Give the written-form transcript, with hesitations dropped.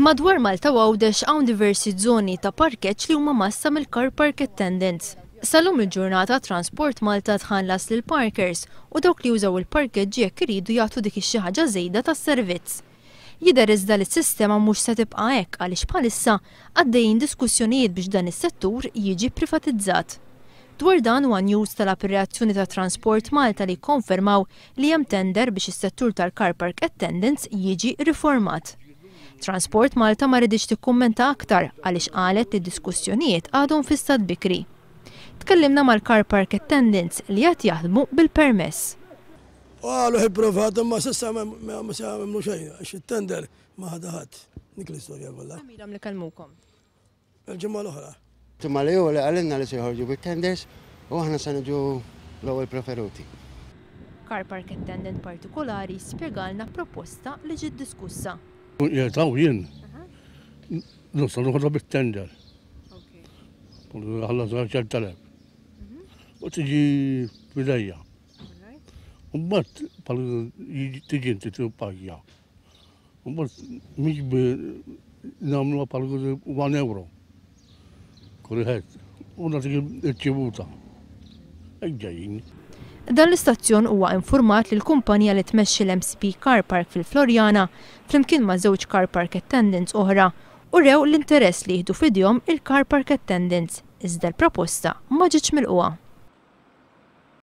Madwar Malta u Għawdex hawn diversi żoni ta' parkeġġ li huma massa mill-car park attendants. Salum il-ġurnata Transport Malta tħallas lil parkers u dawk li jużaw il-parkeġġ jekk iridu jagħtu dik xi ħaġa żejda tas-servizz. Jidher iżda li s-sistema mhux se tibqa' hekk għaliex bħalissa għaddejjin diskussjonijiet biex dan is-settur jiġi privatizzat. Dwar dan huwa news tal-Appropriazzjoni ta' Transport Malta li konfermaw li hemm tender biex is-settur tal-car park attendants jiġi riformat. Transport Malta ma rridx tikkummenta aktar għaliex qalet li d-diskussjonijiet għadhom fis-stad bikri. Tkellimna mal-car park attendants li qed jaħdmu bil-permess. Għalu ħipprovat ma s'issa ma se jagħmlu xejn għax it-tender ma ħada ħadd. Dik l-istorja kollha. Miram li kellmukom. Il-ġimgħa l-oħra. Ġimgħa li ewwel għalilna li se joħorġu bit-tenders u aħna se niġu l-ewwel preferuti. Car park attendant partikolari spjegalna proposta li ġiet diskussa. Jgħetaw jien. Nusa noħodha bit-tender. Għalla zaħġar talab. U tiġi bidejja. Umbat pal tiġi inti t-pagja. Umbat miex namlu pal 1 euro. Kulħed. Una tiġi ċibuta. Eġġajin. Dan l-istazzjon huwa informat li l-kumpanija li tmexxi l-MCP Car Park fil-Florjana flimkien ma' żewġ car park attendants oħra u rew l-interess li jieħdu f'idejhom il-car park attendants iżda l-proposta ma ġietx milquha.